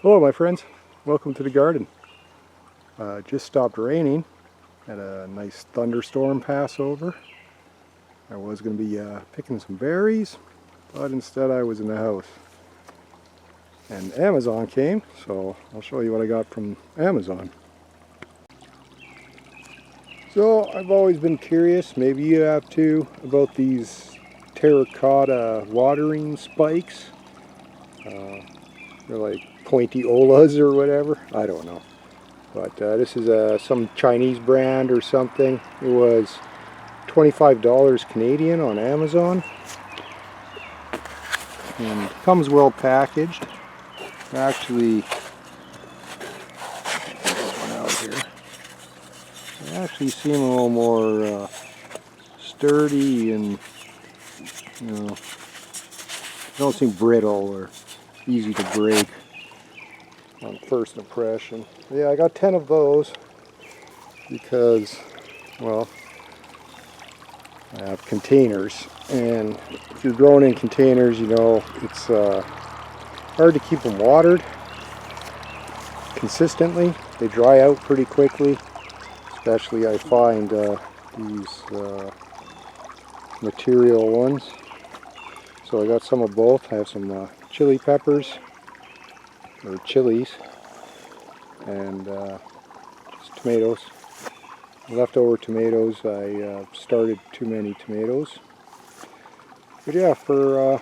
Hello my friends, welcome to the garden. Just stopped raining, had a nice thunderstorm pass over. I was going to be picking some berries, but instead I was in the house. And Amazon came, so I'll show you what I got from Amazon. So I've always been curious, maybe you have too, about these terracotta watering spikes. They're like pointy olas or whatever, I don't know. But this is some Chinese brand or something. It was $25 Canadian on Amazon. And comes well packaged. Actually, this one out here. They actually seem a little more sturdy and, you know, they don't seem brittle or easy to break on first impression. Yeah, I got 10 of those because, well, I have containers, and if you're growing in containers, you know, it's hard to keep them watered consistently. They dry out pretty quickly, especially I find these material ones. So I got some of both. I have some chili peppers, or chilies, and just tomatoes. Leftover tomatoes. I started too many tomatoes. But yeah, for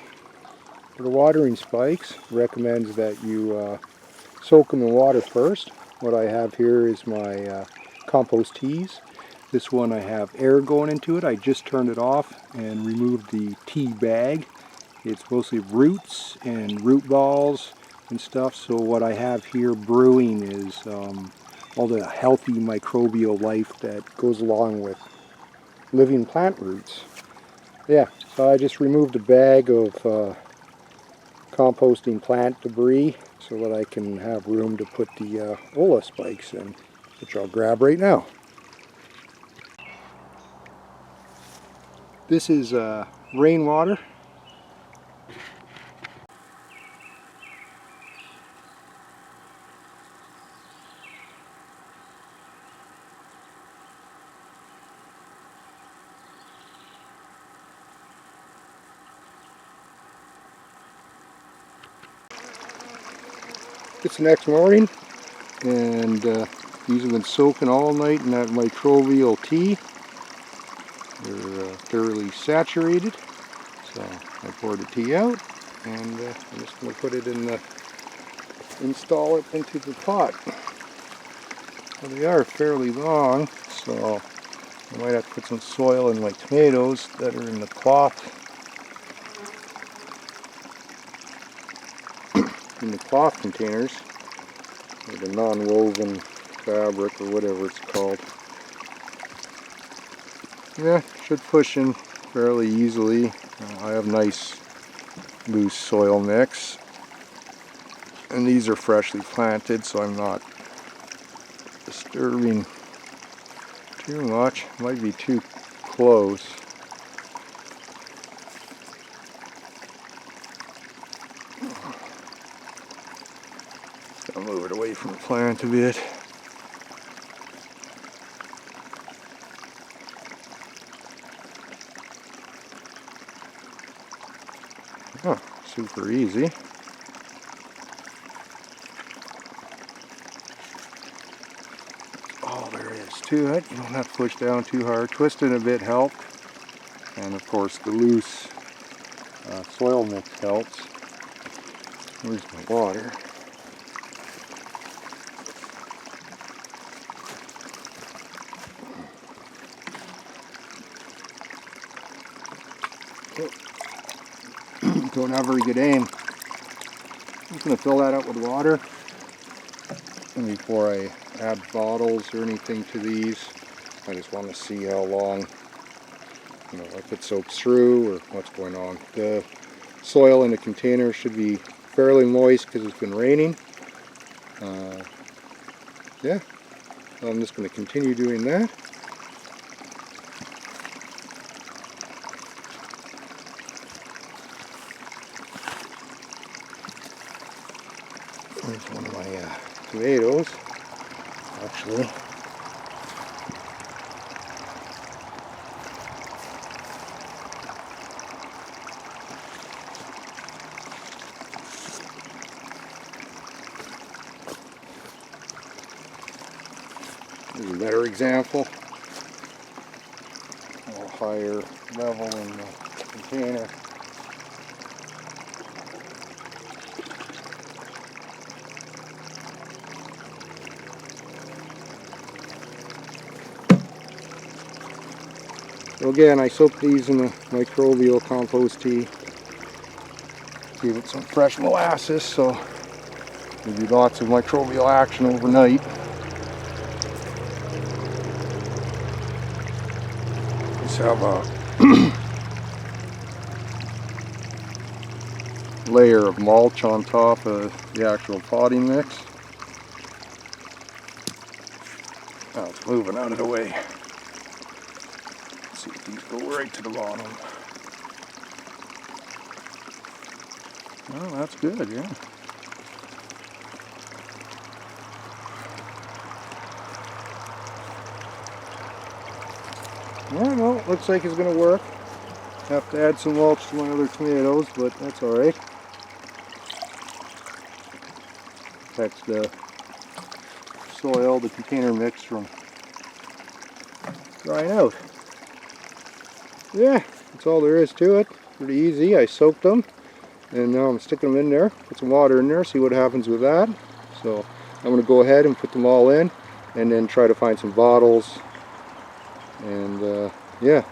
the watering spikes, recommends that you soak them in water first. What I have here is my compost teas. This one I have air going into it. I just turned it off and removed the tea bag. It's mostly roots and root balls and stuff. So what I have here brewing is all the healthy microbial life that goes along with living plant roots. Yeah, so I just removed a bag of composting plant debris so that I can have room to put the Ola spikes in, which I'll grab right now. This is rainwater. It's the next morning, and these have been soaking all night in that microbial tea. They're thoroughly saturated, so I poured the tea out, and I'm just going to put it in the, install it into the pot. Well, they are fairly long, so I might have to put some soil in my tomatoes that are in the cloth, containers, or the non-woven fabric or whatever it's called. Yeah, should push in fairly easily. I have nice loose soil mix, and these are freshly planted, so I'm not disturbing too much. Might be too close. I'll move it away from the plant a bit. Oh, super easy. All there is to it. You don't have to push down too hard. Twisting a bit helped. And of course the loose soil mix helps. Where's my water? Don't have very good aim. I'm just going to fill that up with water. And before I add bottles or anything to these, I just want to see how long, you know, if it soaks through or what's going on. The soil in the container should be fairly moist because it's been raining. Yeah, so I'm just going to continue doing that. There's one of my tomatoes, actually. Here's a better example. A little higher level in the container. So again, I soaked these in a microbial compost tea. Gave it some fresh molasses, so there'll be lots of microbial action overnight. Just have a layer of mulch on top of the actual potting mix. Now it's moving out of the way. Let's see if these go right to the bottom. Oh, that's good, yeah. Yeah, well, looks like it's going to work. Have to add some mulch to my other tomatoes, but that's alright. Protects the soil, the container mix from drying out. Yeah, that's all there is to it. Pretty easy. I soaked them, and now I'm sticking them in there. Put some water in there, see what happens with that. So I'm going to go ahead and put them all in, and then try to find some bottles. And yeah,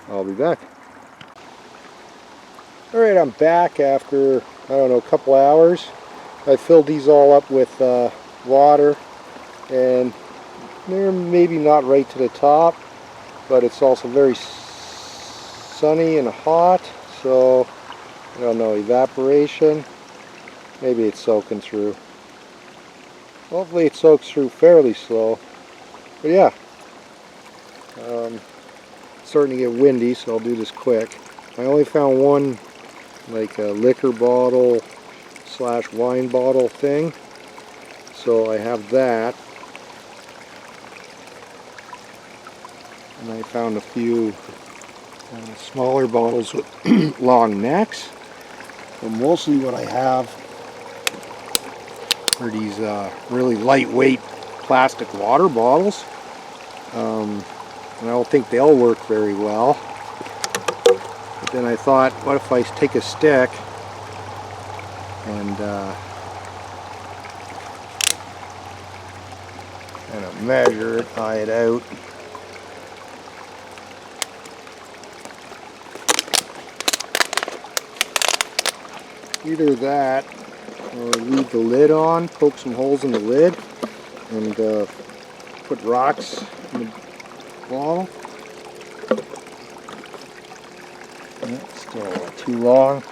I'll be back. Alright, I'm back after, I don't know, a couple hours. I filled these all up with water, and they're maybe not right to the top, but it's also very sunny and hot, so I don't know, evaporation, maybe it's soaking through. Hopefully it soaks through fairly slow, but yeah. It's starting to get windy, so I'll do this quick. I only found one like a liquor bottle / wine bottle thing, so I have that. And I found a few smaller bottles with long necks. But mostly what I have are these really lightweight plastic water bottles. And I don't think they'll work very well. But then I thought, what if I take a stick and kind of measure it, eye it out. Either that, or leave the lid on, poke some holes in the lid, and put rocks in the bottle. That's still too long.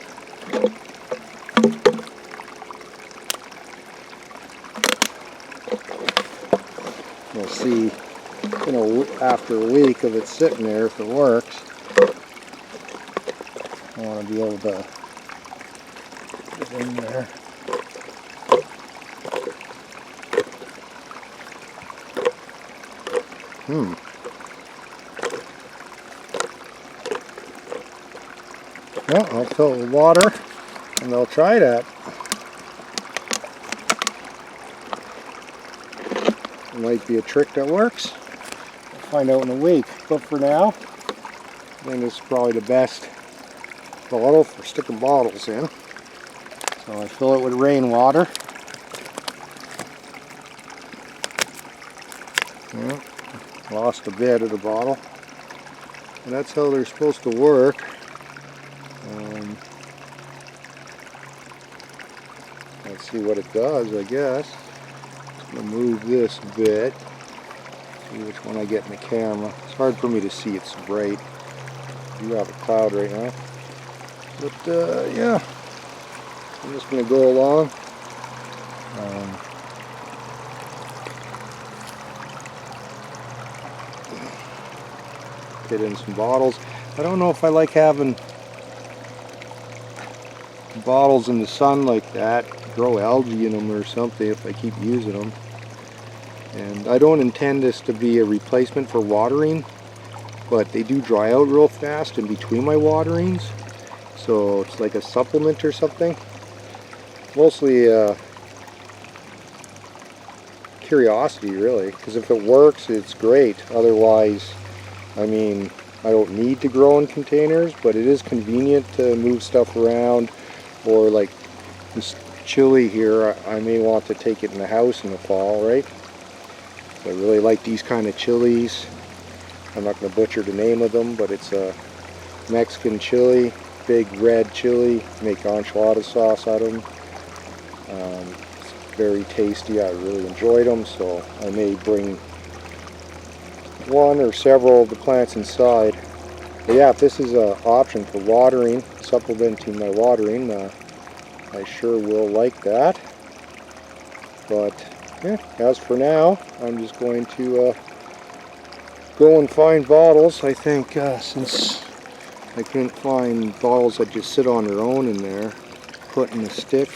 We'll see, you know, after a week of it sitting there if it works. I want to be able to put it in there. Well, I'll fill it with water and I'll try that. It might be a trick that works. We'll find out in a week. But for now, I think this is probably the best bottle for sticking bottles in. So I fill it with rainwater. Yeah, lost a bit of the bottle. And that's how they're supposed to work. Let's see what it does, I guess. I'm going to move this a bit. See which one I get in the camera. It's hard for me to see, it's bright. You have a cloud right now. But yeah, I'm just going to go along. Get in some bottles. I don't know if I like having bottles in the sun like that, grow algae in them or something if I keep using them. And I don't intend this to be a replacement for watering, but they do dry out real fast in between my waterings, so it's like a supplement or something. Mostly curiosity, really, because if it works, it's great. Otherwise, I mean, I don't need to grow in containers, but it is convenient to move stuff around, or like this chili here, I may want to take it in the house in the fall, right? I really like these kind of chilies. I'm not going to butcher the name of them, but it's a Mexican chili, big red chili. Make enchilada sauce out of them. It's very tasty. I really enjoyed them, so I may bring one or several of the plants inside. But yeah, if this is an option for watering, supplementing my watering, I sure will like that. But yeah, as for now, I'm just going to go and find bottles. I think since I couldn't find bottles that just sit on their own in there, putting the stick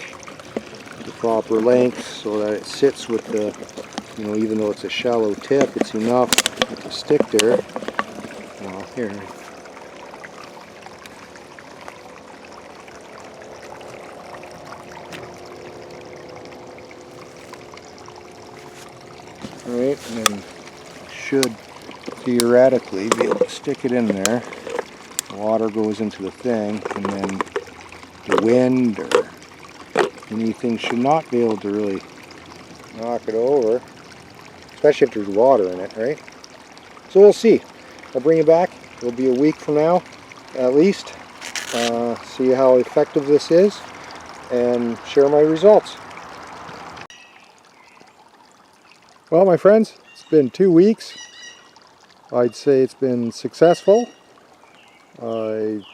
the proper length so that it sits with the, you know, even though it's a shallow tip, it's enough to stick there. Well, here. Alright, and then should theoretically be able to stick it in there. The water goes into the thing, and then the wind or anything should not be able to really knock it over, especially if there's water in it, right? So we'll see. I'll bring it back. It'll be a week from now, at least. See how effective this is, and share my results. Well, my friends, it's been 2 weeks. I'd say it's been successful. I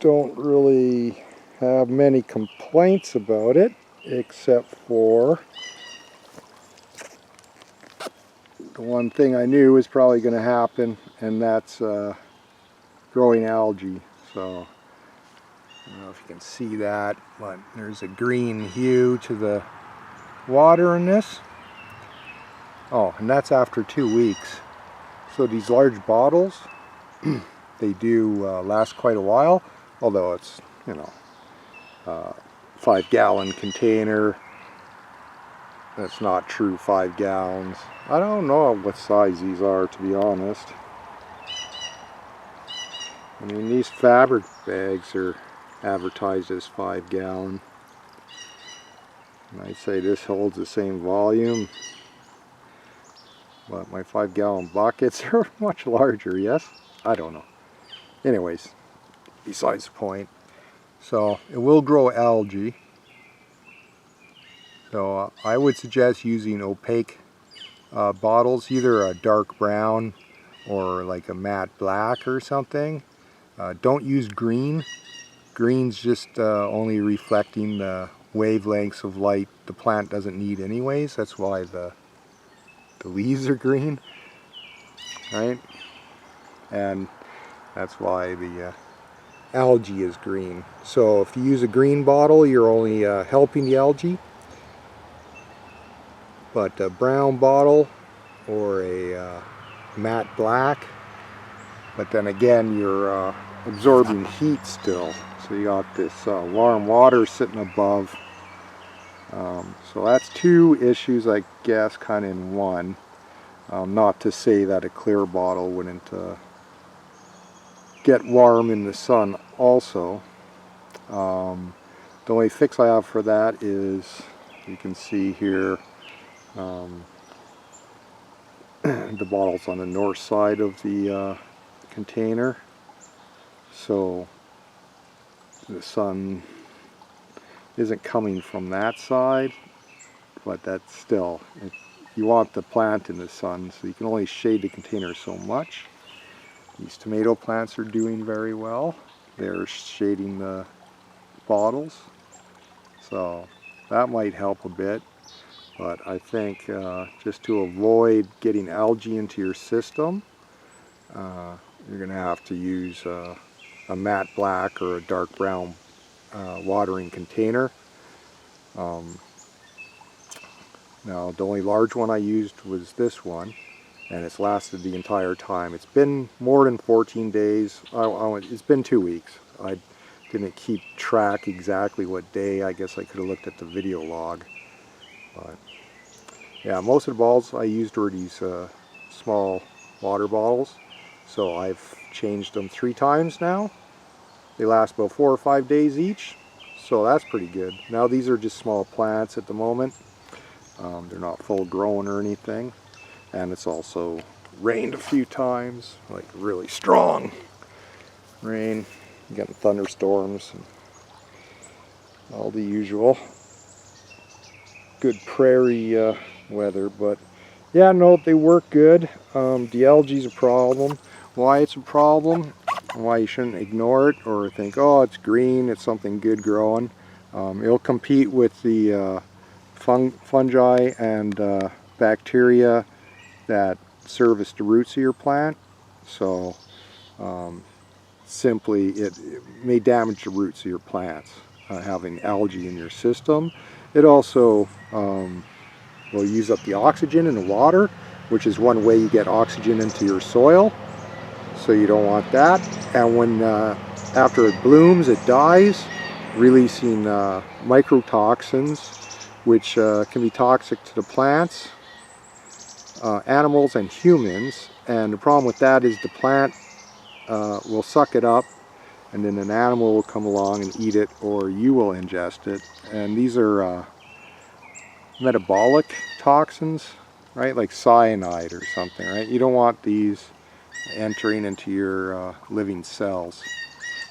don't really have many complaints about it, except for the one thing I knew was probably going to happen, and that's growing algae. So I don't know if you can see that, but there's a green hue to the water in this. Oh, and that's after 2 weeks. So these large bottles, they do last quite a while, although it's, you know, 5-gallon container. That's not true 5 gallons. I don't know what size these are, to be honest. I mean, these fabric bags are advertised as 5-gallon. And I'd say this holds the same volume. But my 5-gallon buckets are much larger, yes? I don't know. Anyways, besides the point. So, it will grow algae. So, I would suggest using opaque bottles, either a dark brown or like a matte black or something. Don't use green. Green's just only reflecting the wavelengths of light the plant doesn't need anyways. That's why the leaves are green, right? And that's why the algae is green. So if you use a green bottle, you're only helping the algae. But a brown bottle or a matte black, but then again you're absorbing heat still. So you got this warm water sitting above. So that's 2 issues, I guess, kind of in one. Not to say that a clear bottle wouldn't get warm in the sun also. The only fix I have for that is, you can see here, the bottle's on the north side of the container, so the sun isn't coming from that side, but that's still, you want the plant in the sun, so you can only shade the container so much. These tomato plants are doing very well. They're shading the bottles, so that might help a bit. But I think just to avoid getting algae into your system, you're going to have to use a matte black or a dark brown watering container. Now the only large one I used was this one, and it's lasted the entire time. It's been more than 14 days. It's been 2 weeks. I didn't keep track exactly what day. I guess I could have looked at the video log. But yeah, most of the bottles I used were these small water bottles. So I've changed them 3 times now. They last about 4 or 5 days each. So that's pretty good. Now these are just small plants at the moment. They're not full grown or anything. And it's also rained a few times, like really strong rain. Getting thunderstorms and all the usual good prairie weather. But yeah, no, they work good. The algae's a problem. Why it's a problem, why you shouldn't ignore it or think, oh, it's green, it's something good growing. It'll compete with the fungi and bacteria that service the roots of your plant. So simply it may damage the roots of your plants having algae in your system. It also will use up the oxygen in the water, which is one way you get oxygen into your soil. So you don't want that. And when after it blooms, it dies, releasing microtoxins, which can be toxic to the plants, animals, and humans. And the problem with that is the plant will suck it up, and then an animal will come along and eat it, or you will ingest it. And these are metabolic toxins, right? Like cyanide or something, right? You don't want these entering into your living cells.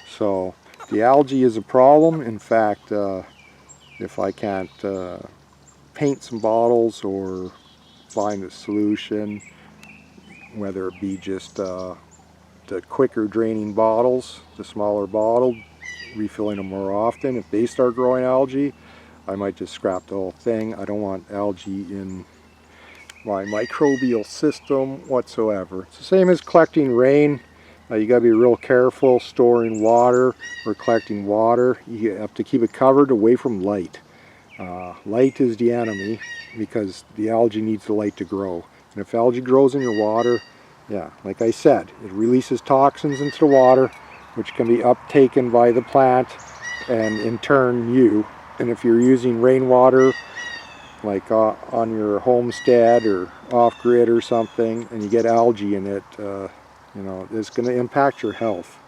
So the algae is a problem. In fact, if I can't paint some bottles or find a solution, whether it be just the quicker draining bottles, the smaller bottle, refilling them more often, if they start growing algae, I might just scrap the whole thing. I don't want algae in my microbial system whatsoever. It's the same as collecting rain. You got to be real careful storing water or collecting water. You have to keep it covered away from light. Light is the enemy because the algae needs the light to grow. And if algae grows in your water, yeah, like I said, it releases toxins into the water, which can be uptaken by the plant and in turn you. And if you're using rainwater, like on your homestead or off-grid or something, and you get algae in it, you know, it's going to impact your health.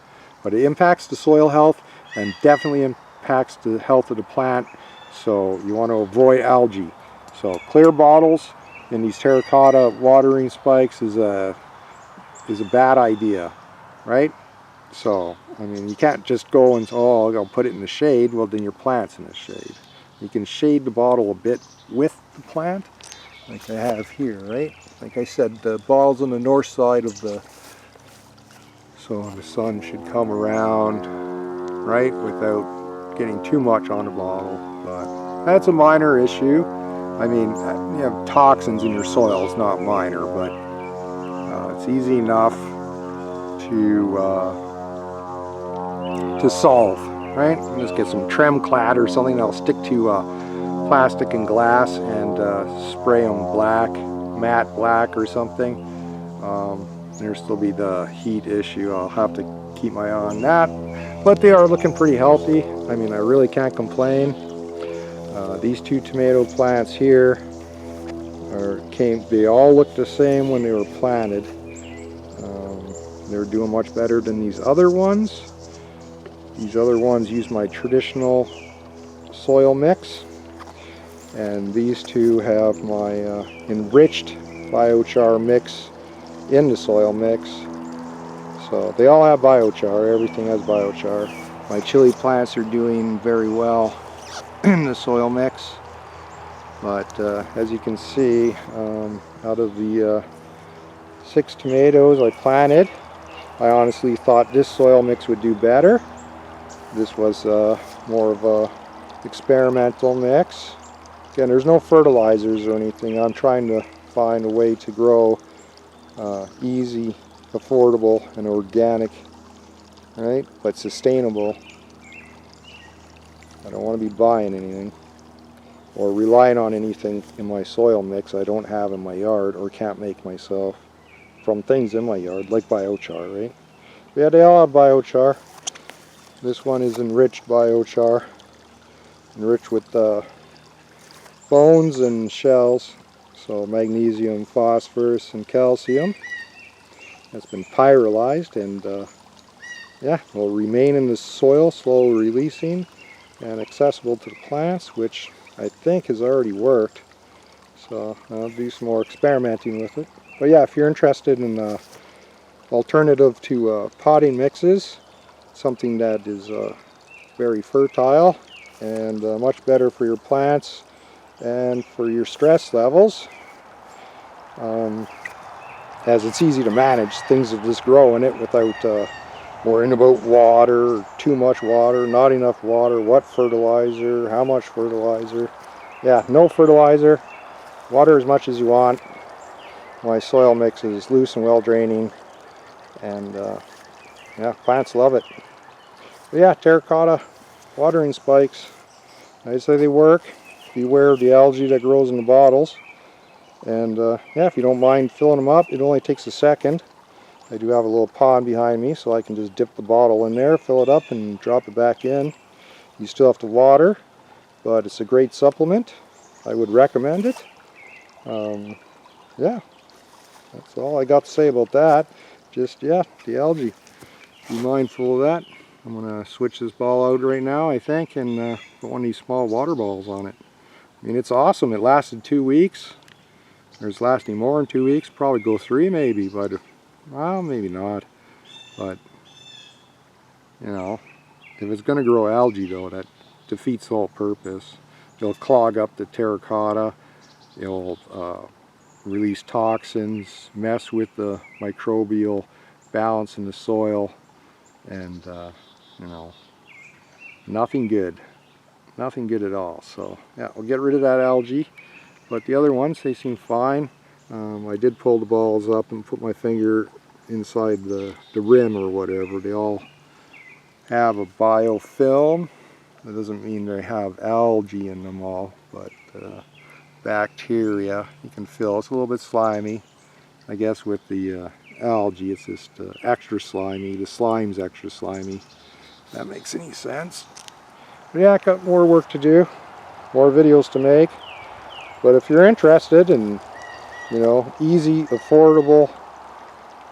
But it impacts the soil health and definitely impacts the health of the plant, so you want to avoid algae. So clear bottles in these terracotta watering spikes is a bad idea, right? So, I mean, you can't just go and say, oh, I'll put it in the shade. Well, then your plant's in the shade. You can shade the bottle a bit with the plant, like I have here, right? Like I said, the bottle's on the north side of the, so the sun should come around, right, without getting too much on the bottle. But that's a minor issue. I mean, you have toxins in your soil, it's not minor, but it's easy enough to solve, right? You just get some trem clad or something that'll stick to plastic and glass and spray them black, matte black or something. There'll still be the heat issue. I'll have to keep my eye on that. But they are looking pretty healthy. I mean, I really can't complain. These 2 tomato plants here they all look the same when they were planted. They're doing much better than these other ones. These other ones use my traditional soil mix, and these 2 have my enriched biochar mix in the soil mix. So they all have biochar, everything has biochar. My chili plants are doing very well in the soil mix, but as you can see, out of the 6 tomatoes I planted, I honestly thought this soil mix would do better. This was more of a experimental mix. Again, there's no fertilizers or anything. I'm trying to find a way to grow easy, affordable, and organic, right? But sustainable. I don't want to be buying anything or relying on anything in my soil mix I don't have in my yard or can't make myself from things in my yard, like biochar, right? Yeah, they all have biochar. This one is enriched biochar, enriched with bones and shells, so magnesium, phosphorus, and calcium. It's been pyrolyzed and yeah, will remain in the soil, slowly releasing and accessible to the plants, which I think has already worked. So I'll do some more experimenting with it. But yeah, if you're interested in alternative to potting mixes, something that is very fertile and much better for your plants and for your stress levels, as it's easy to manage. Things will just grow in it without worrying about water, too much water, not enough water, what fertilizer, how much fertilizer. Yeah, no fertilizer, water as much as you want. My soil mix is loose and well draining, and yeah, plants love it. But yeah, terracotta watering spikes, I say they work. Beware of the algae that grows in the bottles. And yeah, if you don't mind filling them up, it only takes a second. I do have a little pond behind me, so I can just dip the bottle in there, fill it up, and drop it back in. You still have to water, but it's a great supplement. I would recommend it. Yeah, that's all I got to say about that. Just, yeah, the algae. Be mindful of that. I'm going to switch this ball out right now, I think, and put one of these small water balls on it. I mean, it's awesome. It lasted 2 weeks. It's lasting more than 2 weeks. Probably go 3 maybe, but well, maybe not. But you know, if it's going to grow algae though, that defeats the whole purpose. It'll clog up the terracotta. It'll release toxins, mess with the microbial balance in the soil, and you know, nothing good. Nothing good at all. So yeah, we'll get rid of that algae. But the other ones, they seem fine. I did pull the balls up and put my finger inside the rim or whatever. They all have a biofilm. That doesn't mean they have algae in them all, but bacteria you can feel. It's a little bit slimy. I guess with the algae it's just extra slimy. The slime's extra slimy. If that makes any sense. But yeah, I got more work to do, more videos to make. But if you're interested in, you know, easy, affordable,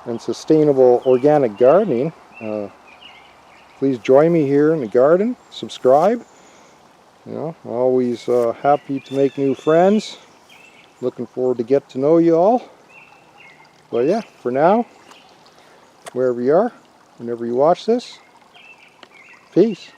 and sustainable organic gardening, please join me here in the garden. Subscribe. You know, always happy to make new friends. Looking forward to get to know you all. But yeah, for now, wherever you are, whenever you watch this, peace.